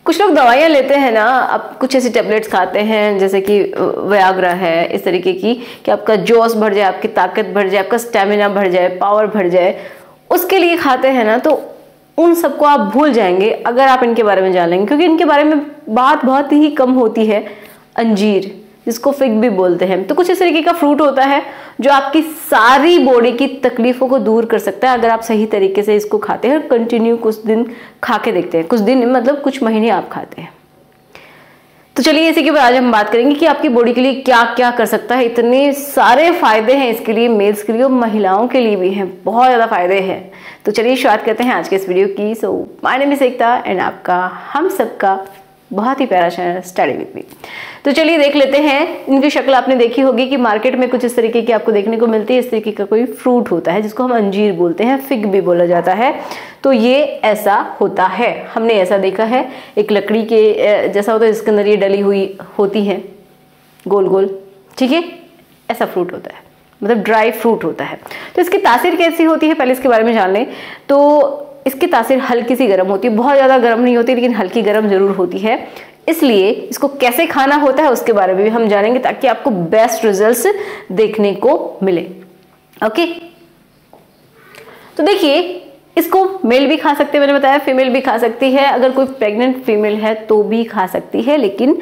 कुछ लोग दवाइयाँ लेते हैं ना, अब कुछ ऐसी टेबलेट्स खाते हैं जैसे कि वयाग्रा है, इस तरीके की, कि आपका जोश बढ़ जाए, आपकी ताकत बढ़ जाए, आपका स्टेमिना बढ़ जाए, पावर बढ़ जाए, उसके लिए खाते हैं ना, तो उन सबको आप भूल जाएंगे अगर आप इनके बारे में जान लेंगे, क्योंकि इनके बारे में बात बहुत ही कम होती है। अंजीर, जिसको फिग भी बोलते हैं, तो कुछ इस तरीके का फ्रूट होता है जो आपकी सारी बॉडी की तकलीफों को दूर कर सकता है अगर आप सही तरीके से इसको खाते हैं, कंटिन्यू कुछ दिन खा के देखते हैं, कुछ दिन मतलब कुछ महीने आप खाते हैं। तो चलिए इसी के ऊपर आज हम बात करेंगे कि आपकी बॉडी के लिए क्या क्या कर सकता है। इतने सारे फायदे हैं इसके लिए, मेल्स के लिए और महिलाओं के लिए भी हैं, बहुत ज़्यादा फायदे हैं। तो चलिए शुरुआत करते हैं आज के इस वीडियो की। So my name is Ekta and आपका हम सबका बहुत ही प्यारा चैनल स्टडी विद मी। तो चलिए देख लेते हैं। इनकी शक्ल आपने देखी होगी कि मार्केट में कुछ इस तरीके की आपको देखने को मिलती है। इस तरीके का कोई फ्रूट होता है जिसको हम अंजीर बोलते हैं, फिग भी बोला जाता है। तो ये ऐसा होता है, हमने ऐसा देखा है, एक लकड़ी के जैसा होता है जिसके अंदर ये डली हुई होती है गोल गोल, ठीक है, ऐसा फ्रूट होता है, मतलब ड्राई फ्रूट होता है। तो इसकी तासीर कैसी होती है पहले इसके बारे में जान लें। तो इसकी तासीर हल्की सी गर्म होती है, बहुत ज़्यादा गर्म नहीं होती लेकिन हल्की गर्म जरूर होती है। इसलिए इसको कैसे खाना होता है उसके बारे में भी हम जानेंगे ताकि आपको बेस्ट रिजल्ट्स देखने को मिले। ओके, तो देखिए इसको मेल भी खा सकते हैं, मैंने बताया फीमेल भी खा सकती है, अगर कोई प्रेग्नेंट फीमेल है तो भी खा सकती है, लेकिन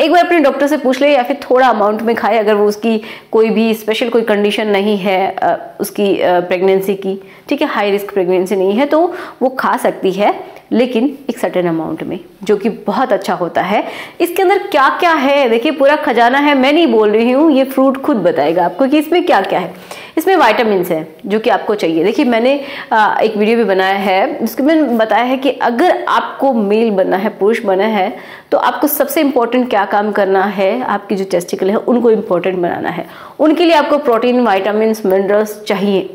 एक बार अपने डॉक्टर से पूछ ले या फिर थोड़ा अमाउंट में खाए अगर वो उसकी कोई भी स्पेशल कोई कंडीशन नहीं है उसकी प्रेगनेंसी की, ठीक है, हाई रिस्क प्रेगनेंसी नहीं है तो वो खा सकती है, लेकिन एक सर्टेन अमाउंट में, जो कि बहुत अच्छा होता है। इसके अंदर क्या क्या है देखिए, पूरा खजाना है, मैं नहीं बोल रही हूँ, ये फ्रूट खुद बताएगा आपको कि इसमें क्या क्या है। इसमें विटामिन्स हैं जो कि आपको चाहिए। देखिए मैंने एक वीडियो भी बनाया है उसके में बताया है कि अगर आपको मेल बनना है, पुरुष बनना है, तो आपको सबसे इंपॉर्टेंट क्या काम करना है, आपकी जो टेस्टिकल है उनको इंपॉर्टेंट बनाना है। उनके लिए आपको प्रोटीन, विटामिन्स, मिनरल्स चाहिए,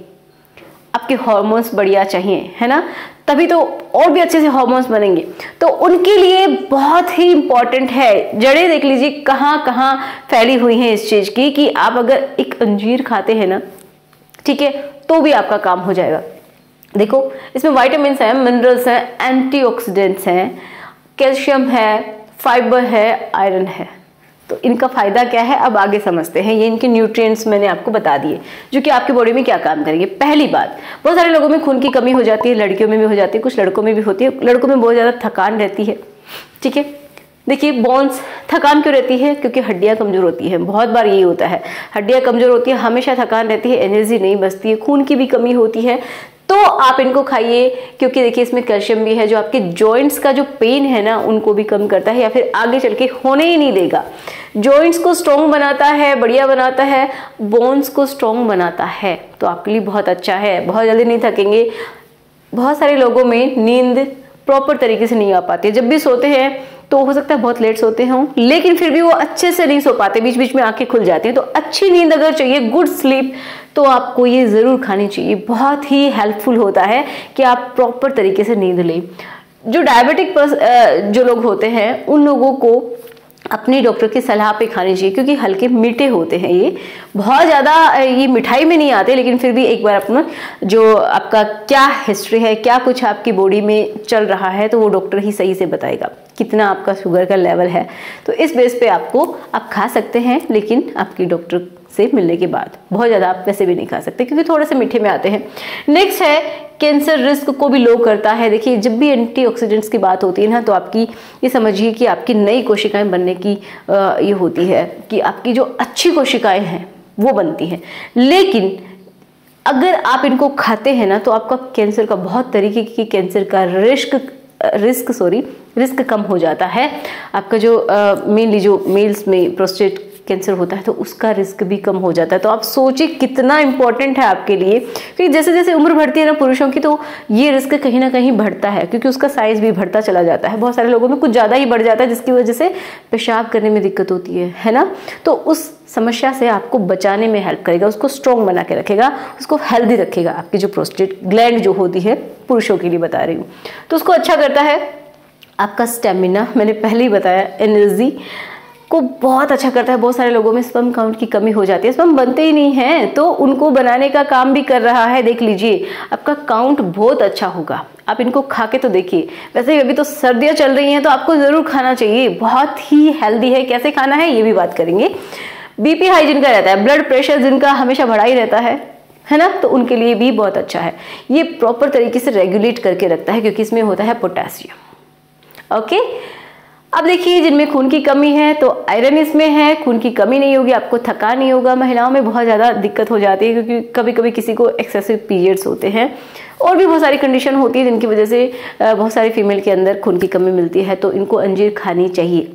आपके हार्मोन्स बढ़िया चाहिए, है ना, तभी तो और भी अच्छे से हार्मोन्स बनेंगे। तो उनके लिए बहुत ही इंपॉर्टेंट है, जड़ें देख लीजिए कहाँ कहाँ फैली हुई हैं इस चीज की, कि आप अगर एक अंजीर खाते हैं ना, ठीक है, तो भी आपका काम हो जाएगा। देखो इसमें विटामिन्स हैं, मिनरल्स हैं, एंटीऑक्सीडेंट्स हैं, कैल्शियम है, फाइबर है, आयरन है। तो इनका फायदा क्या है अब आगे समझते हैं। ये इनके न्यूट्रिएंट्स मैंने आपको बता दिए जो कि आपकी बॉडी में क्या काम करेंगे। पहली बात, बहुत सारे लोगों में खून की कमी हो जाती है, लड़कियों में भी हो जाती है, कुछ लड़कों में भी होती है। लड़कों में बहुत ज्यादा थकान रहती है, ठीक है। देखिए बोन्स, थकान क्यों रहती है, क्योंकि हड्डियां कमजोर होती है, बहुत बार यही होता है, हड्डियां कमजोर होती है, हमेशा थकान रहती है, एनर्जी नहीं बचती है, खून की भी कमी होती है। तो आप इनको खाइए, क्योंकि देखिए इसमें कैल्शियम भी है जो आपके जॉइंट्स का जो पेन है ना उनको भी कम करता है, या फिर आगे चल के होने ही नहीं देगा। जॉइंट्स को स्ट्रॉन्ग बनाता है, बढ़िया बनाता है, बोन्स को स्ट्रॉन्ग बनाता है, तो आपके लिए बहुत अच्छा है, बहुत जल्दी नहीं थकेंगे। बहुत सारे लोगों में नींद प्रॉपर तरीके से नहीं आ पाती है, जब भी सोते हैं तो हो सकता है बहुत लेट सोते हों, लेकिन फिर भी वो अच्छे से नहीं सो पाते, बीच बीच में आंखें खुल जाती हैं। तो अच्छी नींद अगर चाहिए, गुड स्लीप, तो आपको ये जरूर खानी चाहिए। बहुत ही हेल्पफुल होता है कि आप प्रॉपर तरीके से नींद लें। जो डायबिटिक जो लोग होते हैं उन लोगों को अपने डॉक्टर की सलाह पे खानी चाहिए, क्योंकि हल्के मीठे होते हैं, ये बहुत ज़्यादा ये मिठाई में नहीं आते, लेकिन फिर भी एक बार अपना जो आपका क्या हिस्ट्री है, क्या कुछ आपकी बॉडी में चल रहा है, तो वो डॉक्टर ही सही से बताएगा कितना आपका शुगर का लेवल है। तो इस बेस पे आप खा सकते हैं, लेकिन आपकी डॉक्टर से मिलने के बाद। बहुत ज़्यादा आप वैसे भी नहीं खा सकते क्योंकि थोड़े से मीठे में आते हैं। नेक्स्ट है कैंसर रिस्क को भी लो करता है। देखिए जब भी एंटीऑक्सीडेंट्स की बात होती है ना, तो आपकी ये समझिए कि आपकी नई कोशिकाएं बनने की ये होती है कि आपकी जो अच्छी कोशिकाएं हैं वो बनती हैं। लेकिन अगर आप इनको खाते हैं ना, तो आपका कैंसर का बहुत तरीके की कैंसर का रिस्क कम हो जाता है। आपका जो मेनली जो मेल्स में प्रोस्टेट कैंसर होता है तो उसका रिस्क भी कम हो जाता है। तो आप सोचिए कितना इंपॉर्टेंट है आपके लिए, क्योंकि जैसे जैसे उम्र बढ़ती है ना पुरुषों की, तो ये रिस्क कहीं ना कहीं बढ़ता है, क्योंकि उसका साइज भी बढ़ता चला जाता है। बहुत सारे लोगों में कुछ ज़्यादा ही बढ़ जाता है, जिसकी वजह से पेशाब करने में दिक्कत होती है ना। तो उस समस्या से आपको बचाने में हेल्प करेगा, उसको स्ट्रॉन्ग बना के रखेगा, उसको हेल्दी रखेगा। आपकी जो प्रोस्टेट ग्लैंड जो होती है, पुरुषों के लिए बता रही हूँ, तो उसको अच्छा करता है। आपका स्टेमिना, मैंने पहले ही बताया, एनर्जी, को बहुत अच्छा करता है। बहुत सारे लोगों में स्पर्म काउंट की कमी हो जाती है, स्पर्म बनते ही नहीं हैं, तो उनको बनाने का काम भी कर रहा है। देख लीजिए आपका काउंट बहुत अच्छा होगा, आप इनको खा के तो देखिए। वैसे अभी तो सर्दियां चल रही हैं तो आपको जरूर खाना चाहिए, बहुत ही हेल्दी है। कैसे खाना है ये भी बात करेंगे। बीपी हाई जिनका रहता है, ब्लड प्रेशर जिनका हमेशा बढ़ा ही रहता है ना, तो उनके लिए भी बहुत अच्छा है। ये प्रॉपर तरीके से रेगुलेट करके रखता है क्योंकि इसमें होता है पोटेशियम। ओके, अब देखिए जिनमें खून की कमी है तो आयरन इसमें है, खून की कमी नहीं होगी, आपको थकान नहीं होगा। महिलाओं में बहुत ज़्यादा दिक्कत हो जाती है क्योंकि कभी कभी किसी को एक्सेसिव पीरियड्स होते हैं और भी बहुत सारी कंडीशन होती है जिनकी वजह से बहुत सारी फीमेल के अंदर खून की कमी मिलती है, तो इनको अंजीर खानी चाहिए,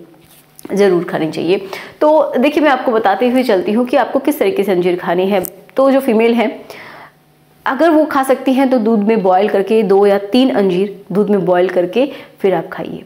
ज़रूर खानी चाहिए। तो देखिए मैं आपको बताते हुए चलती हूँ कि आपको किस तरीके से अंजीर खानी है। तो जो फीमेल है अगर वो खा सकती हैं तो दूध में बॉयल करके 2 या 3 अंजीर दूध में बॉयल करके फिर आप खाइए।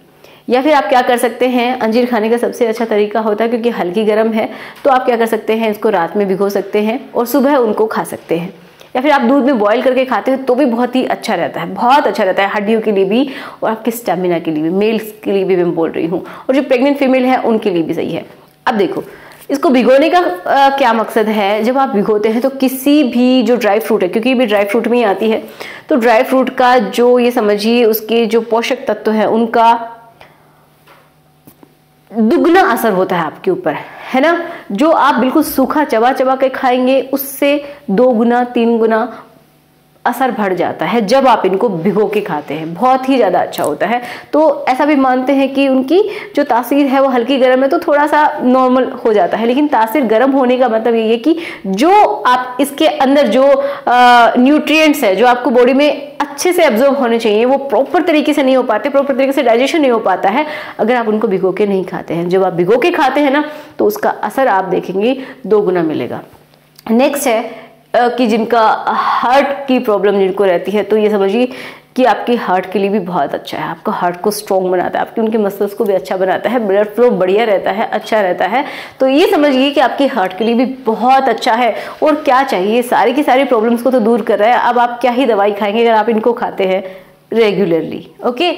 या फिर आप क्या कर सकते हैं, अंजीर खाने का सबसे अच्छा तरीका होता है क्योंकि हल्की गर्म है, तो आप क्या कर सकते हैं, इसको रात में भिगो सकते हैं और सुबह उनको खा सकते हैं। या फिर आप दूध में बॉयल करके खाते हो तो भी बहुत ही अच्छा रहता है, बहुत अच्छा रहता है हड्डियों के लिए भी और आपके स्टेमिना के लिए भी, मेल्स के लिए भी मैं बोल रही हूँ, और जो प्रेग्नेंट फीमेल है उनके लिए भी सही है। अब देखो इसको भिगोने का क्या मकसद है। जब आप भिगोते हैं तो किसी भी जो ड्राई फ्रूट है, क्योंकि भी ड्राई फ्रूट में ही आती है, तो ड्राई फ्रूट का जो ये समझिए उसके जो पोषक तत्व है उनका दुगना असर होता है आपके ऊपर, है ना। जो आप बिल्कुल सूखा चबा चबा के खाएंगे उससे 2 गुना 3 गुना असर बढ़ जाता है जब आप इनको भिगो के खाते हैं, बहुत ही ज़्यादा अच्छा होता है। तो ऐसा भी मानते हैं कि उनकी जो तासीर है वो हल्की गर्म है तो थोड़ा सा नॉर्मल हो जाता है, लेकिन तासीर गर्म होने का मतलब ये है कि जो आप इसके अंदर जो न्यूट्रिएंट्स है जो आपको बॉडी में अच्छे से एब्जॉर्ब होने चाहिए वो प्रॉपर तरीके से नहीं हो पाते, प्रॉपर तरीके से डाइजेशन नहीं हो पाता है अगर आप उनको भिगो के नहीं खाते हैं। जब आप भिगो के खाते हैं ना तो उसका असर आप देखेंगे 2 गुना मिलेगा। नेक्स्ट है कि जिनका हार्ट की प्रॉब्लम जिनको रहती है, तो ये समझिए कि आपकी हार्ट के लिए भी बहुत अच्छा है, आपका हार्ट को स्ट्रॉन्ग बनाता है, आपके उनके मसल्स को भी अच्छा बनाता है, ब्लड फ्लो बढ़िया रहता है, अच्छा रहता है। तो ये समझिए कि आपके हार्ट के लिए भी बहुत अच्छा है। और क्या चाहिए, सारी की सारी प्रॉब्लम्स को तो दूर कर रहा है। अब आप क्या ही दवाई खाएंगे अगर आप इनको खाते हैं रेगुलरली। ओके,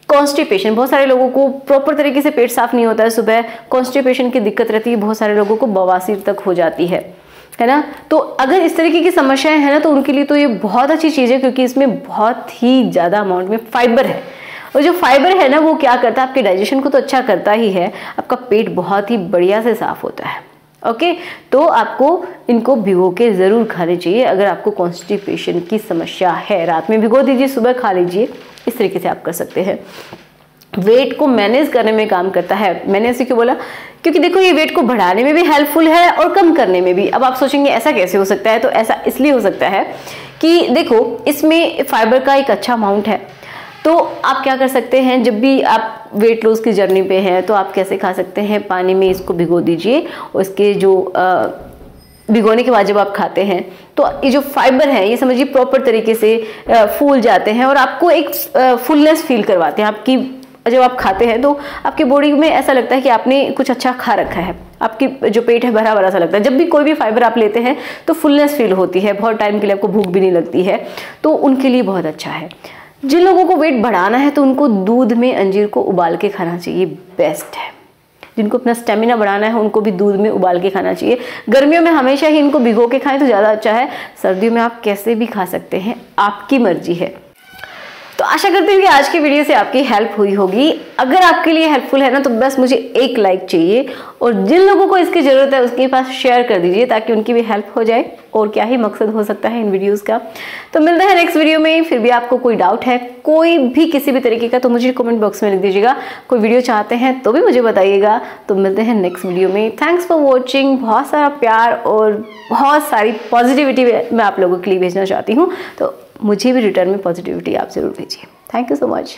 कॉन्स्टिपेशन, बहुत सारे लोगों को प्रॉपर तरीके से पेट साफ नहीं होता है, सुबह कॉन्स्टिपेशन की दिक्कत रहती है, बहुत सारे लोगों को बवासीर तक हो जाती है ना। तो अगर इस तरीके की समस्याएं हैं ना तो उनके लिए तो ये बहुत अच्छी चीज है क्योंकि इसमें बहुत ही ज्यादा अमाउंट में फाइबर है। और जो फाइबर है ना वो क्या करता है, आपके डाइजेशन को तो अच्छा करता ही है, आपका पेट बहुत ही बढ़िया से साफ होता है। ओके, तो आपको इनको भिगो के जरूर खाने चाहिए अगर आपको कॉन्स्टिपेशन की समस्या है। रात में भिगो दीजिए, सुबह खा लीजिए, इस तरीके से आप कर सकते हैं। वेट को मैनेज करने में काम करता है। मैंने ऐसे क्यों बोला, क्योंकि देखो ये वेट को बढ़ाने में भी हेल्पफुल है और कम करने में भी। अब आप सोचेंगे ऐसा कैसे हो सकता है, तो ऐसा इसलिए हो सकता है कि देखो इसमें फाइबर का एक अच्छा अमाउंट है। तो आप क्या कर सकते हैं, जब भी आप वेट लॉस की जर्नी पे हैं तो आप कैसे खा सकते हैं, पानी में इसको भिगो दीजिए और इसके जो भिगोने के बाद जब आप खाते हैं तो ये जो फाइबर है ये समझिए प्रॉपर तरीके से फूल जाते हैं और आपको एक फुलनेस फील करवाते हैं। आपकी जब आप खाते हैं तो आपकी बॉडी में ऐसा लगता है कि आपने कुछ अच्छा खा रखा है, आपकी जो पेट है भरा भरा सा लगता है। जब भी कोई भी फाइबर आप लेते हैं तो फुलनेस फील होती है, बहुत टाइम के लिए आपको भूख भी नहीं लगती है, तो उनके लिए बहुत अच्छा है। जिन लोगों को वेट बढ़ाना है तो उनको दूध में अंजीर को उबाल के खाना चाहिए, बेस्ट है। जिनको अपना स्टेमिना बढ़ाना है उनको भी दूध में उबाल के खाना चाहिए। गर्मियों में हमेशा ही इनको भिगो के खाएं तो ज़्यादा अच्छा है, सर्दियों में आप कैसे भी खा सकते हैं, आपकी मर्जी है। तो आशा करते हैं कि आज की वीडियो से आपकी हेल्प हुई होगी। अगर आपके लिए हेल्पफुल है ना तो बस मुझे एक लाइक चाहिए और जिन लोगों को इसकी जरूरत है उसके पास शेयर कर दीजिए ताकि उनकी भी हेल्प हो जाए। और क्या ही मकसद हो सकता है इन वीडियोस का। तो मिलते हैं नेक्स्ट वीडियो में। फिर भी आपको कोई डाउट है कोई भी किसी भी तरीके का तो मुझे कमेंट बॉक्स में लिख दीजिएगा। कोई वीडियो चाहते हैं तो भी मुझे बताइएगा। तो मिलते हैं नेक्स्ट वीडियो में। Thanks for watching. बहुत सारा प्यार और बहुत सारी पॉजिटिविटी मैं आप लोगों के लिए भेजना चाहती हूँ, तो मुझे भी रिटर्न में पॉजिटिविटी आप जरूर भेजिए। Thank you so much.